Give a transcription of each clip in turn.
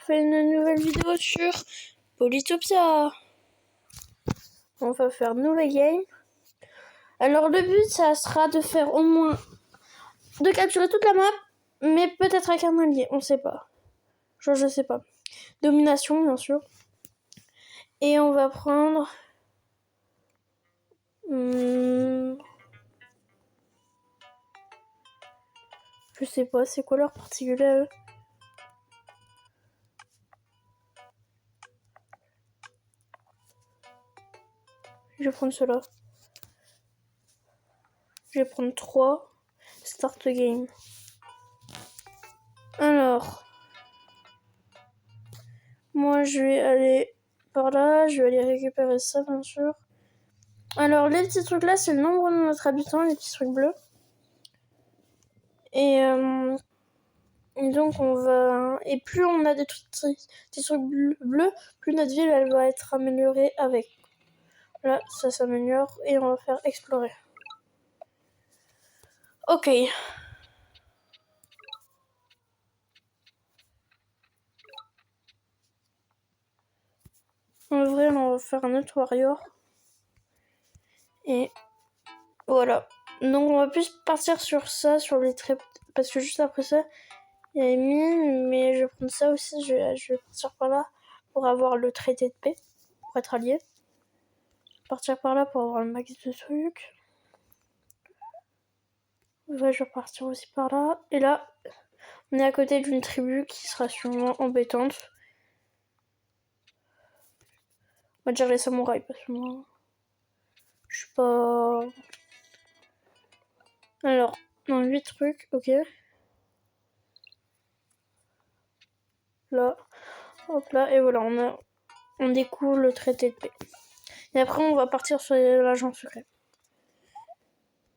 fait une nouvelle vidéo sur Polytopia. On va faire nouvelle game. Alors le but ça sera de faire au moins de capturer toute la map, mais peut-être avec un allié, on sait pas. Je sais pas. Domination bien sûr. Et on va prendre je sais pas, c'est quoi leur particulier à eux? Je vais prendre cela. Je vais prendre 3. Start game. Alors, moi je vais aller par là, je vais aller récupérer ça bien sûr. Alors les petits trucs là, c'est le nombre de notre habitant, les petits trucs bleus. Et donc on va... Et plus on a des petits trucs bleus, plus notre ville elle va être améliorée avec. Là, ça s'améliore et on va faire explorer. Ok. En vrai, on va faire un autre warrior. Et voilà. Donc on va plus partir sur ça, sur les traits. Parce que juste après ça, il y a les mines. Mais je vais prendre ça aussi. Je vais partir par là pour avoir le traité de paix. Pour être allié. Partir par là pour avoir le max de trucs. Ouais, je vais partir aussi par là. Et là, on est à côté d'une tribu qui sera sûrement embêtante. On va dire les samouraïs parce que moi, je suis pas... Alors, dans 8 trucs, ok. Là, hop là, et voilà, on découvre le traité de paix. Et après, on va partir sur l'agent secret.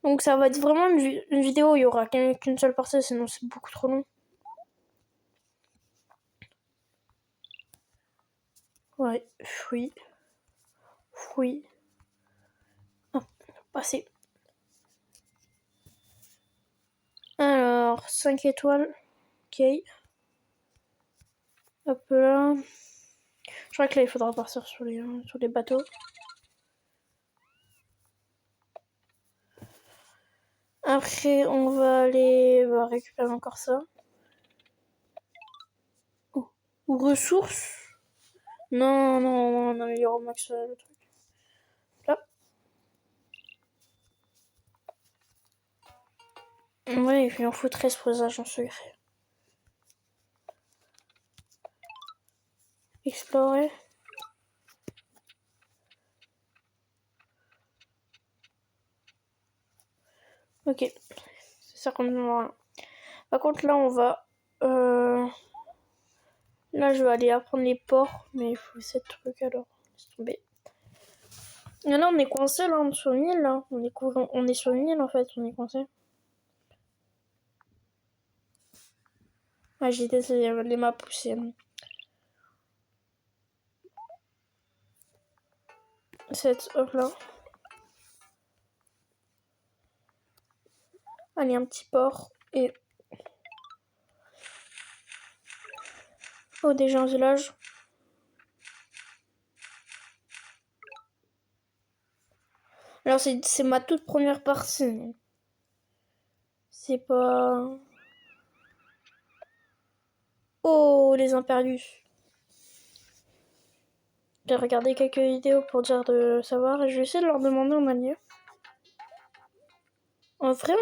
Donc ça va être vraiment une vidéo où il y aura qu'une seule partie, sinon c'est beaucoup trop long. Ouais, fouille. Ah, passé. Alors, 5 étoiles. Ok. Hop là. Je crois que là, il faudra partir sur les bateaux. Après, on va aller récupérer encore ça. Oh. Ou ressources. Non, on améliore au max le truc. Là. Ouais, il en faut 13 pour les agents secrets. Explorer. Ok. C'est ça qu'on demande. Par contre, là, on va... Là, je vais aller apprendre les ports, mais il faut 7 trucs alors. Laisse tomber. Et là, on est coincé, là, sur une île, là. On est sur une île, en fait, on est coincé. Ah, j'ai décidé les maps poussées. Cette, hop là. Allez, un petit port. Et... Oh, déjà un village. Alors, c'est ma toute première partie. C'est pas... Oh, les impérius. J'ai regardé quelques vidéos pour dire de savoir. Et je vais essayer de leur demander en allié. En vrai,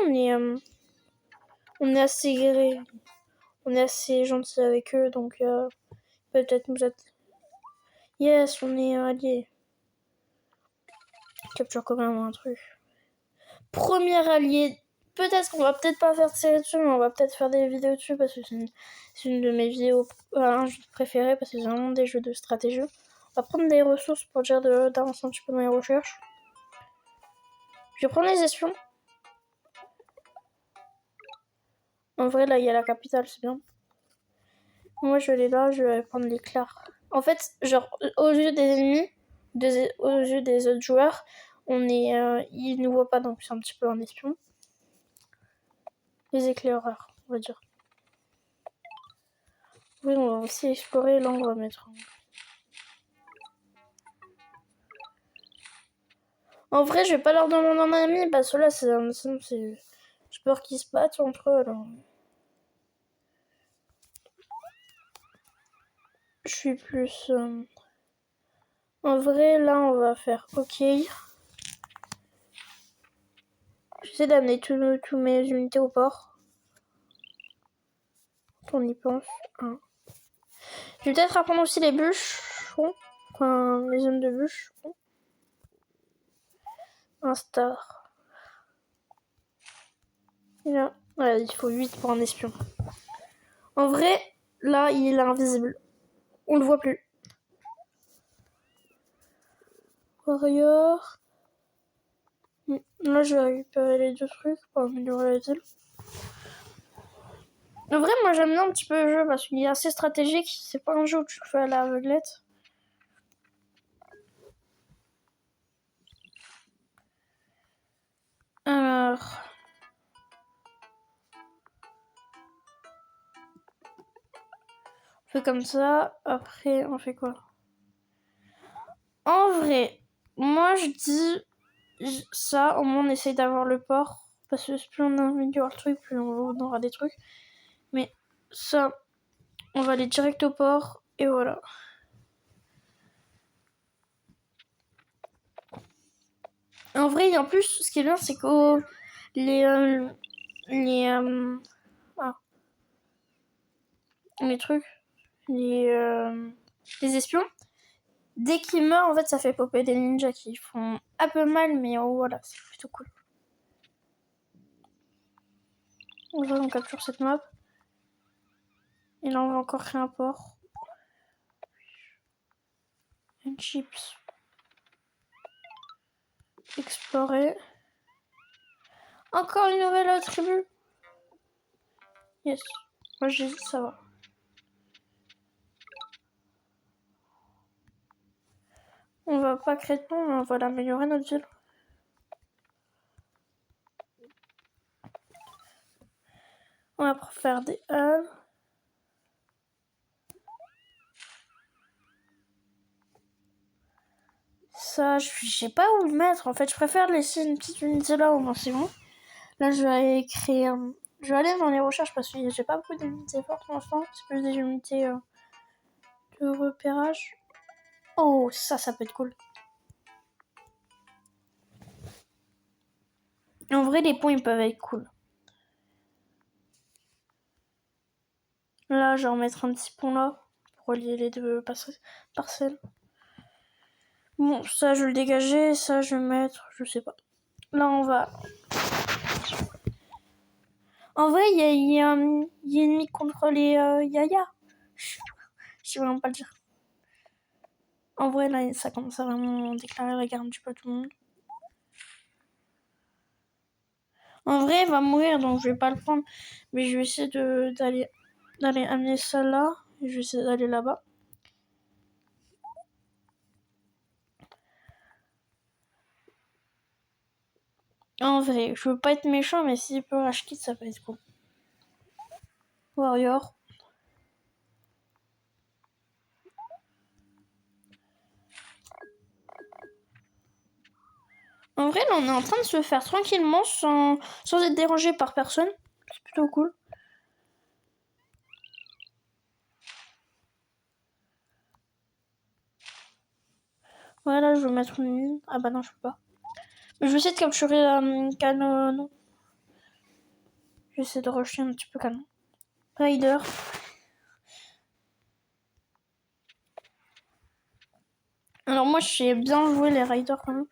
on est assez gré. On est assez gentil avec eux, donc peut-être nous être... Yes, on est alliés. Capture quand même un truc. Premier allié. Peut-être qu'on va peut-être pas faire de série dessus, mais on va peut-être faire des vidéos dessus parce que c'est une de mes vidéos préférées parce que c'est vraiment des jeux de stratégie. On va prendre des ressources pour dire d'avancer un petit peu dans les recherches. Je vais prendre les espions. En vrai, là, il y a la capitale, c'est bien. Moi, je vais aller là, je vais prendre l'éclair. En fait, genre, aux yeux des ennemis, aux yeux des autres joueurs, ils nous voient pas, donc c'est un petit peu un espion. Les éclaireurs, on va dire. Oui, on va aussi explorer. Là, on va mettre... En vrai, je vais pas leur demander un ami, parce que là, c'est... J'ai peur qu'ils se battent entre eux, alors... Je suis plus... En vrai, là, on va faire OK. J'essaie d'amener tous mes unités au port. On y pense. Hein. Je vais peut-être apprendre aussi les bûcherons. Enfin, les zones de bûcherons. Un star. Là. Ouais, il faut 8 pour un espion. En vrai, là, il est invisible. On le voit plus. Warrior. Là, je vais récupérer les 2 trucs pour améliorer la ville. En vrai, moi, j'aime bien un petit peu le jeu parce qu'il est assez stratégique. C'est pas un jeu où tu le fais à l'aveuglette. Alors... On fait comme ça. Après, on fait quoi? En vrai, moi, je dis... Ça, au moins, on essaye d'avoir le port. Parce que plus on améliore le truc, plus on aura des trucs. Mais ça, on va aller direct au port. Et voilà. En vrai, en plus, ce qui est bien, c'est que les trucs, les espions, dès qu'ils meurent, en fait, ça fait popper des ninjas qui font un peu mal, mais voilà, c'est plutôt cool. On capture cette map. Et là, on va encore créer un port. Une chips. Explorer. Encore une nouvelle tribu. Yes. Moi, j'ai dit ça va. On va pas créer de nom, mais on va l'améliorer notre ville. On va faire des halles. Ça, je sais pas où le mettre. En fait, je préfère laisser une petite unité là au moins c'est bon. Là, je vais créer. Je vais aller dans les recherches parce que j'ai pas beaucoup d'unités fortes pour l'instant. C'est plus des unités de repérage. Oh, ça peut être cool. En vrai, les ponts, ils peuvent être cool. Là, je vais en mettre un petit pont là pour relier les 2 parcelles. Bon, ça, je vais le dégager. Ça, je vais mettre. Je sais pas. Là, on va. En vrai, il y a ennemi contre les Yaya. Je sais vraiment pas le dire. En vrai, là, ça commence à vraiment déclarer la guerre un petit peu à tout le monde. En vrai, il va mourir, donc je vais pas le prendre. Mais je vais essayer d'aller amener ça là. Et je vais essayer d'aller là-bas. En vrai, je veux pas être méchant, mais s'il peut rage kit, ça peut être cool. Warrior. En vrai, là, on est en train de se faire tranquillement sans être dérangé par personne. C'est plutôt cool. Voilà, je vais mettre une mine. Ah bah non, je peux pas. Mais je vais essayer de capturer la canon. Je vais essayer de rusher un petit peu canon. Rider. Alors moi, je sais bien jouer les riders quand même.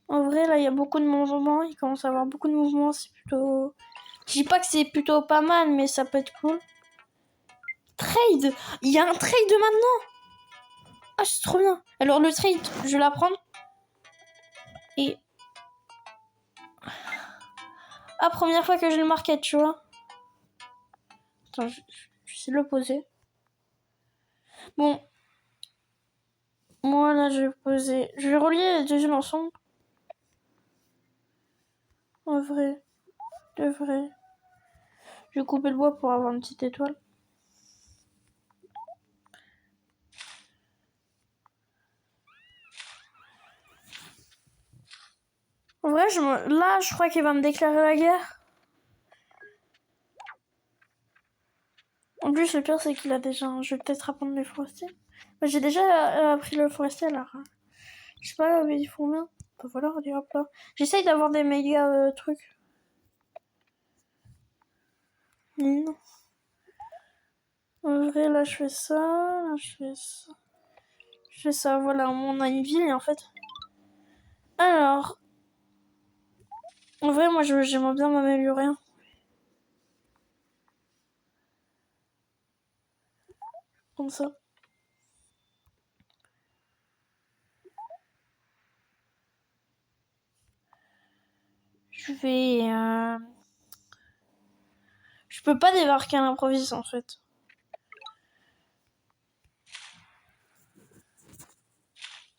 En vrai, là, il y a beaucoup de mouvements. Il commence à avoir beaucoup de mouvements. C'est plutôt... Je dis pas que c'est plutôt pas mal, mais ça peut être cool. Trade. Il y a un trade maintenant. Ah, c'est trop bien. Alors, le trade, je vais l'apprendre. Et... Ah, première fois que j'ai le market, tu vois. Attends, je vais essayer de le poser. Bon. Moi, là, je vais poser... Je vais relier les 2 îles ensemble. En vrai. De vrai. Je vais couper le bois pour avoir une petite étoile. En vrai, là, je crois qu'il va me déclarer la guerre. En plus, le pire, c'est qu'il a déjà... Je vais peut-être apprendre les forestiers. J'ai déjà appris le forestier, alors. Je sais pas, mais ils font bien. Bah voilà, allez hop là. J'essaye d'avoir des méga trucs. Mais non. En vrai, là, je fais ça. Là, je fais ça. Je fais ça, voilà. On a une ville, et en fait... Alors... En vrai, moi, j'aimerais bien m'améliorer. Comme ça. Je vais... Je peux pas débarquer à l'improviste, en fait.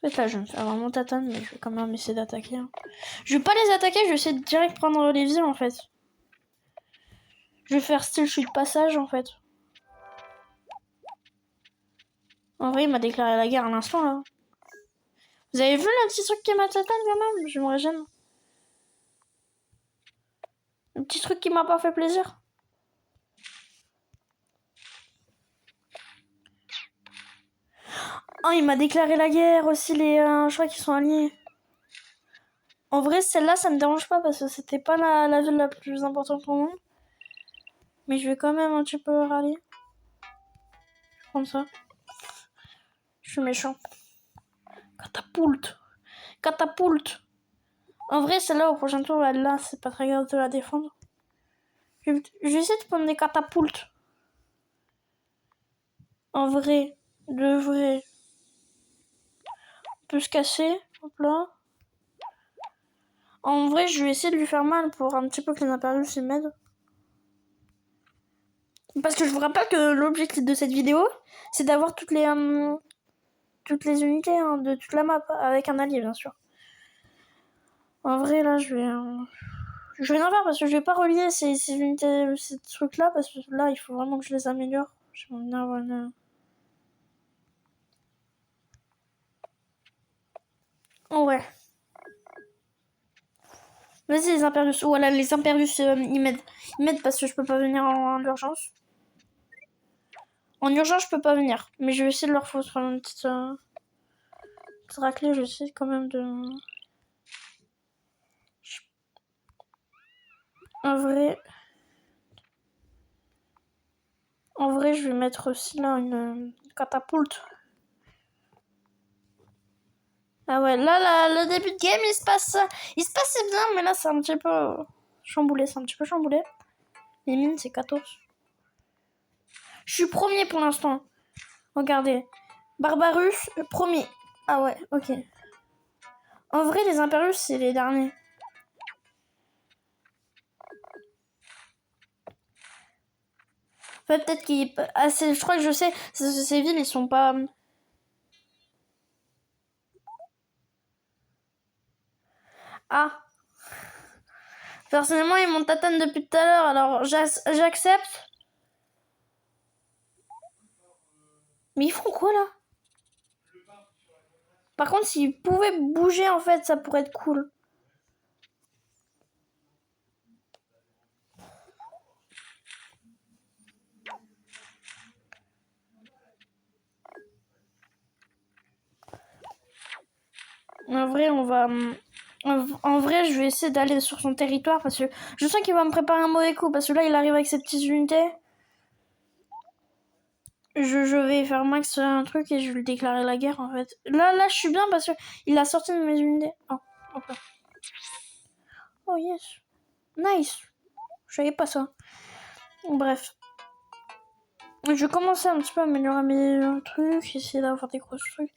En fait, là, je vais me faire vraiment tatane, mais je vais quand même essayer d'attaquer. Hein. Je vais pas les attaquer, je vais essayer de direct prendre les villes, en fait. Je vais faire style chute de passage, en fait. En vrai, il m'a déclaré la guerre à l'instant, là. Vous avez vu le petit truc qui m'a tatane, quand même? Je me régène. Le petit truc qui m'a pas fait plaisir. Oh, il m'a déclaré la guerre aussi, je crois qu'ils sont alliés. En vrai, celle-là, ça me dérange pas parce que c'était pas la ville la plus importante au monde. Mais je vais quand même un petit peu râler. Je vais prendre ça. Je suis méchant. Catapulte. Catapulte. En vrai, celle-là, au prochain tour, là, c'est pas très grave de la défendre. Je vais essayer de prendre des catapultes. En vrai, de vrai. On peut se casser. Hop là. En vrai, je vais essayer de lui faire mal pour un petit peu que les impériaux s'y m'aident. Parce que je vous rappelle que l'objectif de cette vidéo, c'est d'avoir toutes les unités hein, de toute la map, avec un allié, bien sûr. En vrai, là, je vais rien faire parce que je vais pas relier ces unités, ces trucs-là, parce que là, il faut vraiment que je les améliore. Je vais bien avoir une... Oh ouais. Vas-y, les Imperius. Voilà, les Imperius, ils m'aident. Ils m'aident parce que je peux pas venir en urgence. En urgence, je peux pas venir. Mais je vais essayer de leur foutre une petite raclée. Je vais essayer quand même de... En vrai, je vais mettre aussi là une catapulte. Ah ouais, là, le début de game, il se passait bien, mais là, c'est un petit peu chamboulé. Les mines, c'est 14. Je suis premier pour l'instant. Regardez. Barbarus, premier. Ah ouais, ok. En vrai, les Imperius, c'est les derniers. Enfin, peut-être qu'il... je crois que je sais, ces villes, ils sont pas... Ah. Personnellement, ils m'ont tatane depuis tout à l'heure, alors j'accepte. Mais ils font quoi, là? Par contre, s'ils pouvaient bouger, en fait, ça pourrait être cool. En vrai, En vrai, je vais essayer d'aller sur son territoire parce que je sens qu'il va me préparer un mauvais coup. Parce que là, il arrive avec ses petites unités. Je vais faire max un truc et je vais lui déclarer la guerre, en fait. Là, je suis bien parce que il a sorti de mes unités. Oh, hop là. Oh, yes. Nice. Je savais pas ça. Bref. Je vais commencer un petit peu à améliorer mes trucs, essayer d'avoir des gros trucs.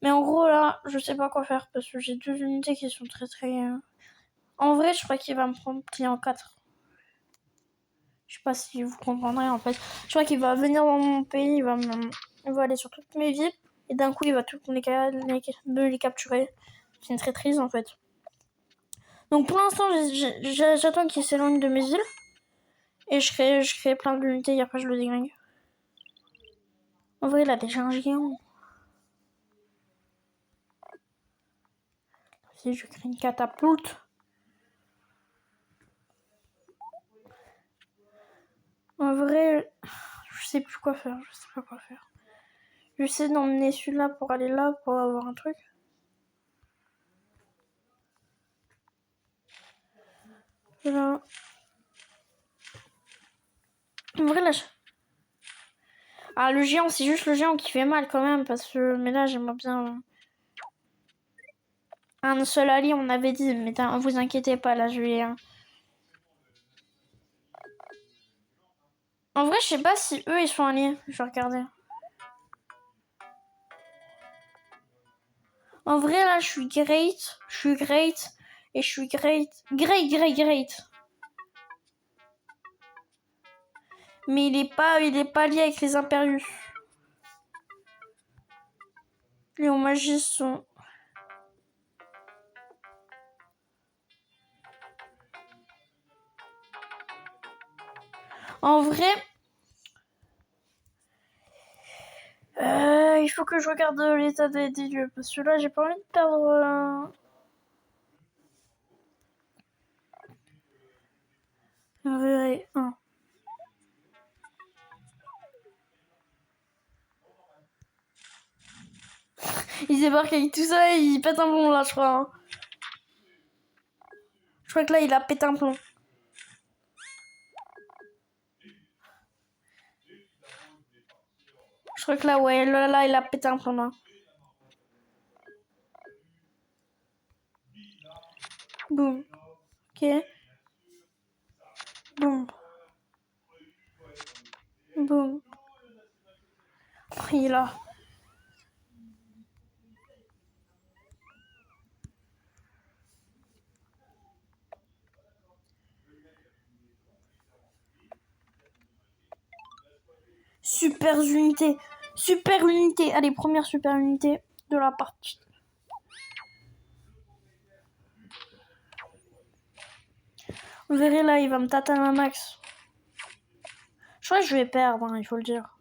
Mais en gros, là, je sais pas quoi faire parce que j'ai 2 unités qui sont très très... En vrai, je crois qu'il va me prendre plié en 4. Je sais pas si vous comprendrez en fait. Je crois qu'il va venir dans mon pays, il va aller sur toutes mes villes et d'un coup il va toutes me les capturer. C'est une traîtrise en fait. Donc pour l'instant, j'attends qu'il s'éloigne de mes îles. Et je crée plein d'unités et après je le déglingue. En vrai, il a déjà un géant. Si je crée une catapulte. En vrai, je sais plus quoi faire. Je sais pas quoi faire. J'essaie d'emmener celui-là pour aller là pour avoir un truc. Là. En vrai, là. Ah, le géant, c'est juste le géant qui fait mal quand même. Parce que. Mais là, j'aimerais bien. Un seul allié, on avait dit. Mais vous inquiétez pas, là, je vais. En vrai, je sais pas si eux, ils sont alliés. Je vais regarder. En vrai, là, je suis great. Et je suis great. Great. Mais il est pas lié avec les Impérius. Les Magis sont... En vrai... il faut que je regarde l'état des lieux. Parce que là, j'ai pas envie de perdre... un. Il débarque avec tout ça et il pète un plomb là, je crois. Hein. Je crois que là, il a pété un plomb. Je crois que là, ouais, là, il a pété un plomb là. Boum. Ok. Boum. Boum. Il est là. Super unité. Super unité. Allez, première super unité de la partie. Vous verrez là, il va me tataner un max. Je crois que je vais perdre, hein, il faut le dire.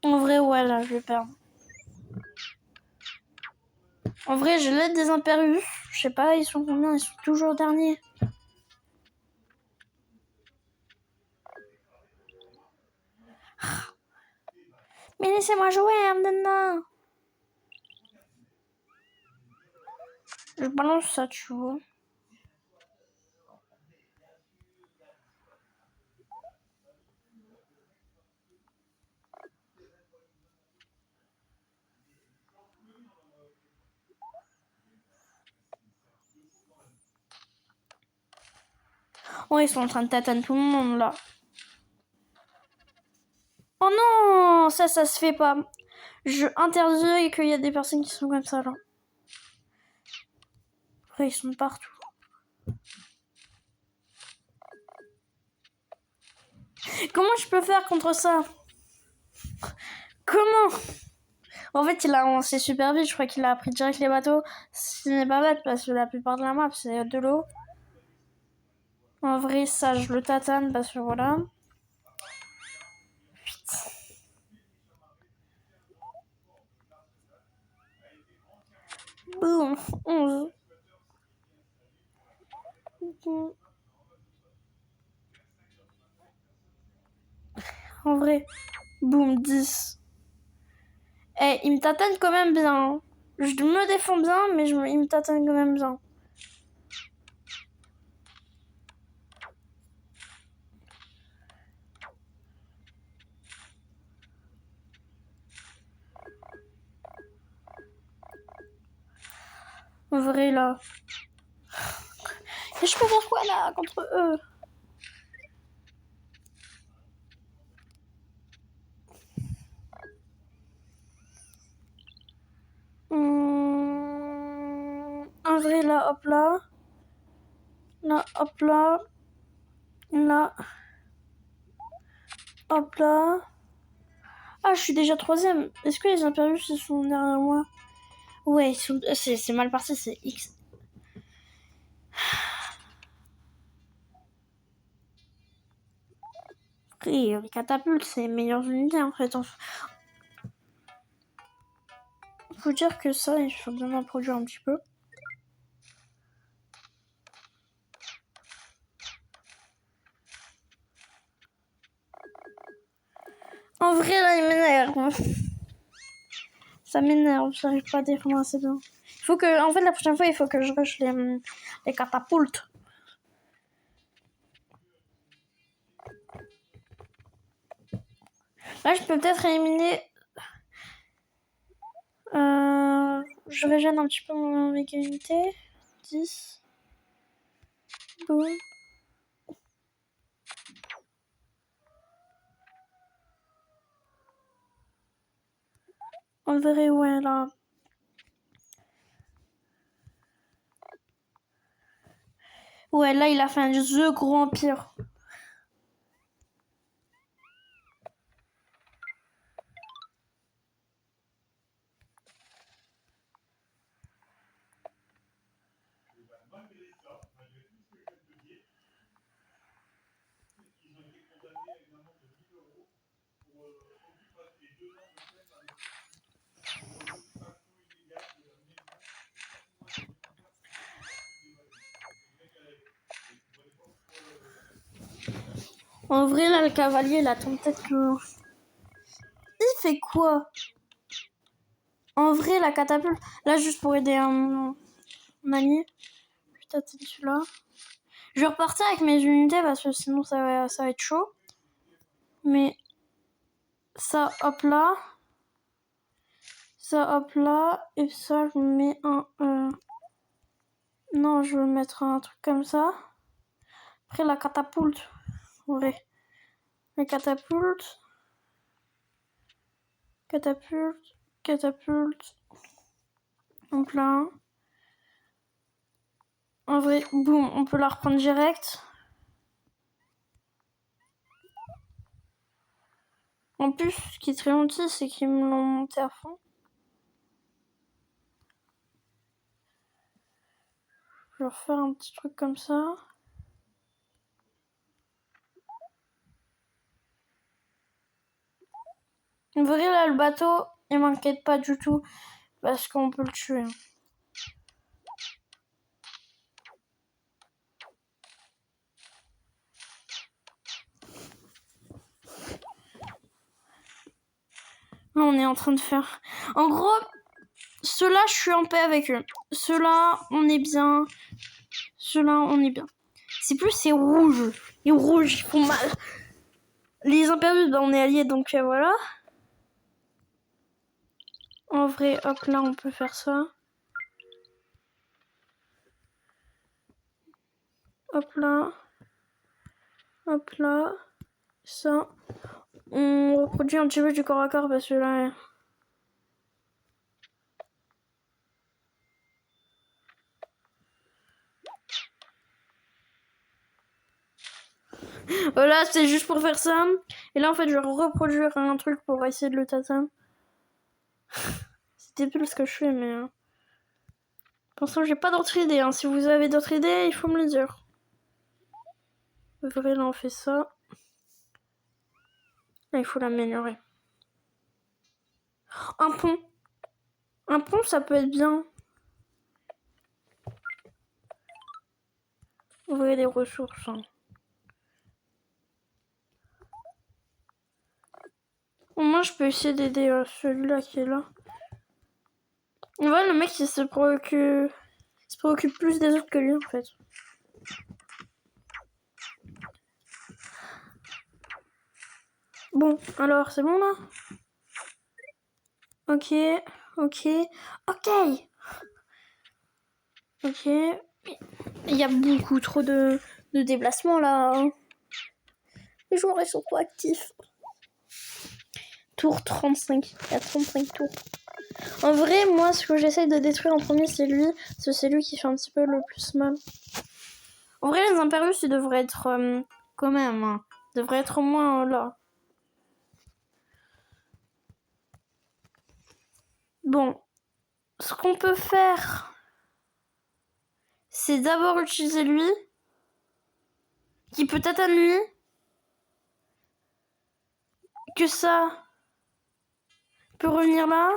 En vrai, ouais, là, je vais perdre. En vrai, j'ai l'aide des Impérius. Je sais pas, ils sont combien? Ils sont toujours derniers. Mais laissez-moi jouer, maintenant. Je balance ça, tu vois. Oh, ils sont en train de tataner tout le monde, là. Oh non, ça se fait pas. Je interdis qu'il y a des personnes qui sont comme ça, là. Après, ils sont partout. Comment je peux faire contre ça? Comment? En fait, il a avancé super vite. Je crois qu'il a appris direct les bateaux. Ce n'est pas bête parce que la plupart de la map, c'est de l'eau. En vrai, ça, je le tatane parce que voilà. 8. Boum. 11. Boum. En vrai. Boum. 10. Eh, il me tatane quand même bien. Je me défends bien, mais il me tatane quand même bien. En vrai, là. Et je peux faire quoi, là, contre eux? En vrai, là, hop là. Là, hop là. Là. Hop là. Ah, je suis déjà 3ème. Est-ce que les Impérius, ils sont derrière moi? Ouais, c'est mal parti, c'est X. Et les catapultes, c'est les meilleures unités en fait. Faut dire que ça, il faut bien en produire un petit peu. En vrai, là, il m'énerve. Ça m'énerve, j'arrive pas à défendre assez bien. Il faut que, en fait, la prochaine fois, il faut que je rush les catapultes. Là, je peux peut-être éliminer. Je régène un petit peu mon méga unité. 10. Boum. En vrai, ouais, là. Ouais, là, il a fait un The Gros Empire. En vrai, là, le cavalier, il attend peut-être que... Il fait quoi? En vrai, la catapulte... Là, juste pour aider un ami. Putain, t'es celui-là. Je vais repartir avec mes unités parce que sinon, ça va être chaud. Mais... Ça, hop là. Ça, hop là. Et ça, je mets un... Non, je vais mettre un truc comme ça. Après, la catapulte. Ouais. La catapulte. Catapulte. Catapulte. En plein. En vrai, boum, on peut la reprendre direct. En plus, ce qui est très gentil, c'est qu'ils me l'ont monté à fond. Je vais refaire un petit truc comme ça. En vrai, là, le bateau, il m'inquiète pas du tout. Parce qu'on peut le tuer. Là, on est en train de faire... En gros, ceux-là, je suis en paix avec eux. Ceux-là, on est bien. Ceux-là, on est bien. C'est plus, c'est rouge. Les rouges, ils font mal. Les impérieux, bah, on est alliés, donc voilà. En vrai, hop, là, on peut faire ça. Hop là. Hop là. Ça. On reproduit un petit peu du corps à corps parce que là... Voilà, c'est juste pour faire ça. Et là, en fait, je vais reproduire un truc pour essayer de le tatame. C'est débile ce que je fais, mais... Pour l'instant, j'ai pas d'autres idées. Hein. Si vous avez d'autres idées, il faut me le dire. Vrai, là, on fait ça. Là, il faut l'améliorer. Un pont. Un pont, ça peut être bien. Vous voyez des ressources. Hein. Au moins, je peux essayer d'aider celui-là qui est là. En vrai, le mec, il se préoccupe plus des autres que lui, en fait. Bon, alors, c'est bon, là? Ok, ok, ok. Ok. Il y a beaucoup trop de déplacements, là. Hein. Les joueurs, ils sont trop actifs. Tour 35. Il y a 35 tours. En vrai, moi, ce que j'essaye de détruire en premier, c'est lui. Parce que c'est lui qui fait un petit peu le plus mal. En vrai, les impérieux, ils devraient être quand même. Hein. Ils devraient être au moins là. Bon. ce qu'on peut faire, c'est d'abord utiliser lui, qui peut être à lui, que ça peut revenir là,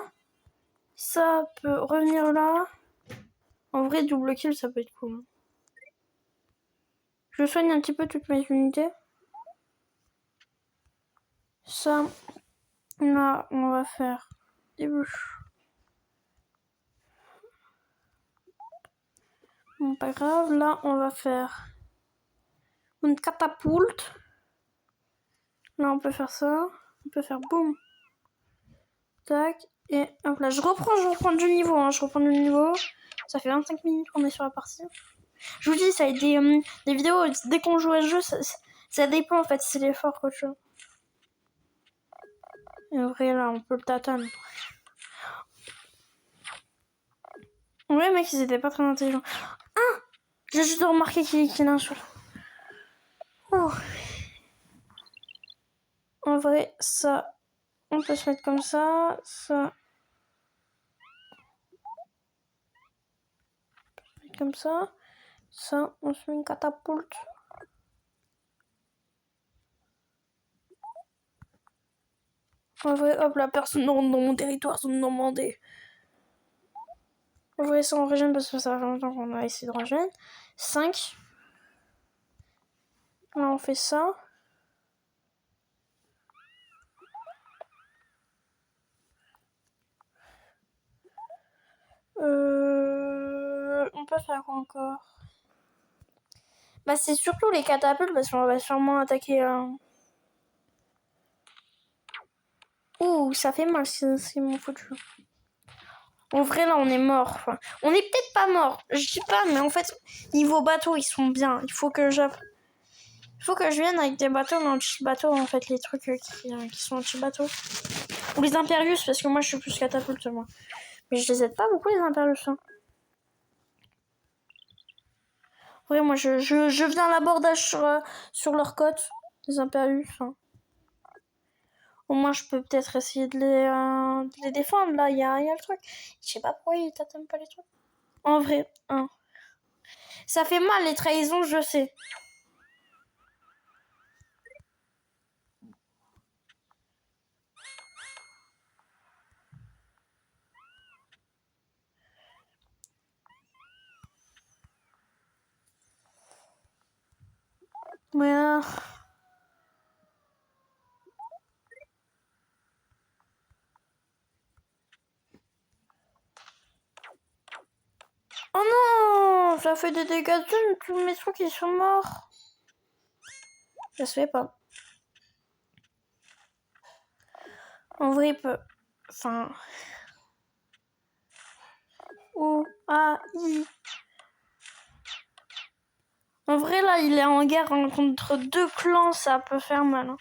ça peut revenir là. En vrai, double kill, ça peut être cool. Je soigne un petit peu toutes mes unités. Ça, là, on va faire des bûches. Bon, pas grave. Là, on va faire une catapulte. Là, on peut faire ça. On peut faire boum. Tac. Et hop là, je reprends du niveau. Hein. Je reprends du niveau. Ça fait 25 minutes qu'on est sur la partie. Je vous dis, ça a été des vidéos. Dès qu'on joue à ce jeu, ça dépend en fait. C'est l'effort qu'autre chose. Et en vrai, là, on peut le tatane. Ouais, mec, ils étaient pas très intelligents. Ah! J'ai juste remarqué qu'il y en a un sur. Oh. En vrai, ça, on peut se mettre comme ça. Ça. Comme ça. Ça, on se met une catapulte. En vrai, hop là, personne ne rentre dans mon territoire sans me demander. En vrai, ça on régène parce que ça fait longtemps qu'on a essayé de régène. 5. Là, on fait ça. On peut faire quoi encore? Bah, c'est surtout les catapultes parce qu'on va sûrement attaquer un. Ouh, ça fait mal si mon foutu. En vrai, là, on est mort. Enfin, on est peut-être pas mort. Je dis pas, mais en fait, niveau bateau, ils sont bien. Il faut que je vienne avec des bateaux, mais anti-bateau, en fait, les trucs qui sont anti-bateau. Ou les Imperius, parce que moi, je suis plus catapulte, moi. Mais je les aide pas beaucoup, les Imperius. Hein. En vrai, moi, je viens à l'abordage sur leur côte, les Imperius. Hein. Au moins, je peux peut-être essayer de les défendre. Là, il y a le truc. Je sais pas pourquoi ils t'attendent pas les trucs. En vrai, hein. Ça fait mal, les trahisons, je sais. Mais... Oh non! Ça fait des dégâts de tous mes trucs ils sont morts. Ça se fait pas. En vrai, il peut... Enfin... O, A, I... En vrai, là, il est en guerre contre 2 clans, ça peut faire mal. Hein.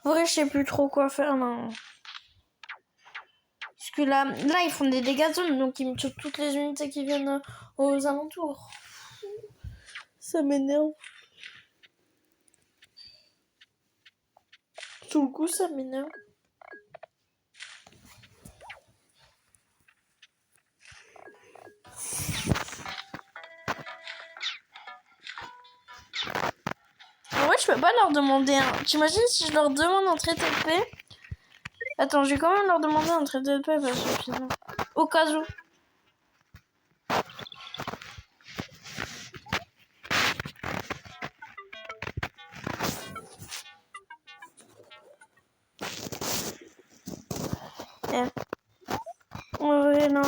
En vrai, je sais plus trop quoi faire, non. Parce que là, ils font des dégâts de zone, donc ils me tuent toutes les unités qui viennent aux alentours. Ça m'énerve. Tout le coup, ça m'énerve. En vrai, je peux pas leur demander un... T'imagines si je leur demande un traité de paix? Attends, je vais quand même leur demander un traité de paix parce que sinon... Au cas où. En vrai, non.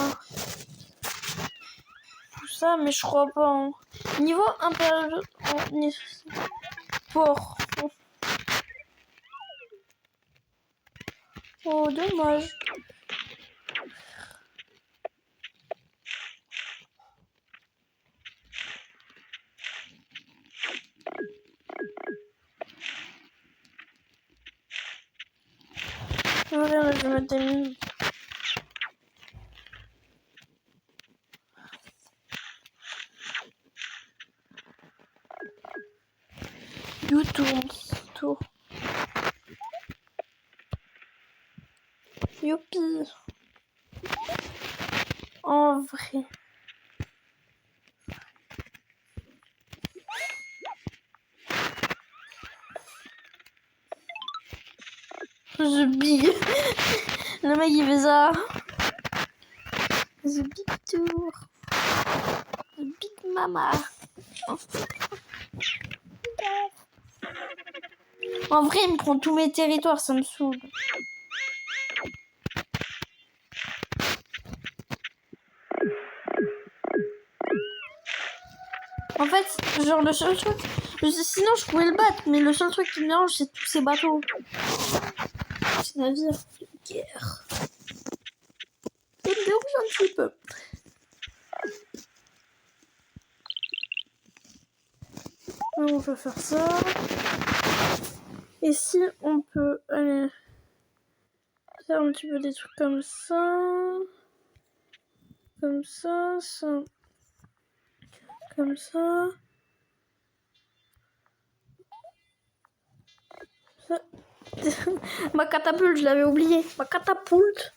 Tout ça, mais je crois pas. Hein. Niveau impérial... Port. Oh, dommage. Voilà, je vais mettre des mines. YouTube. Tout. Youpi. En vrai. The Big. Le mec il fait ça. The Big Tour. The Big Mama. En vrai, il me prend tous mes territoires, ça me saoule. En fait, genre le seul truc... Sinon, je pouvais le battre, mais le seul truc qui me dérange, c'est tous ces bateaux. Ces navires de guerre. Ça me dérange un petit peu. On va faire ça. Et si on peut aller faire un petit peu des trucs comme ça. Comme ça, ça. Comme ça. Ça. Ma catapulte, je l'avais oublié. Ma catapulte.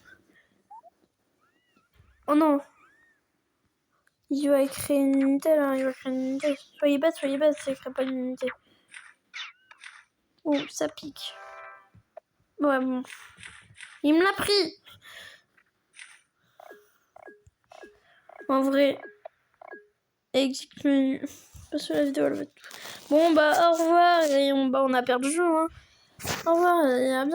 Oh non. Il va créer une unité là, il va créer une unité. Soyez bête, ça crée pas une unité. Oh, ça pique. Ouais, bon. Il me l'a pris. En vrai. Exécute. Parce que la vidéo elle va être... Bon bah au revoir et on a perdu le jeu. Hein. Au revoir et à bientôt.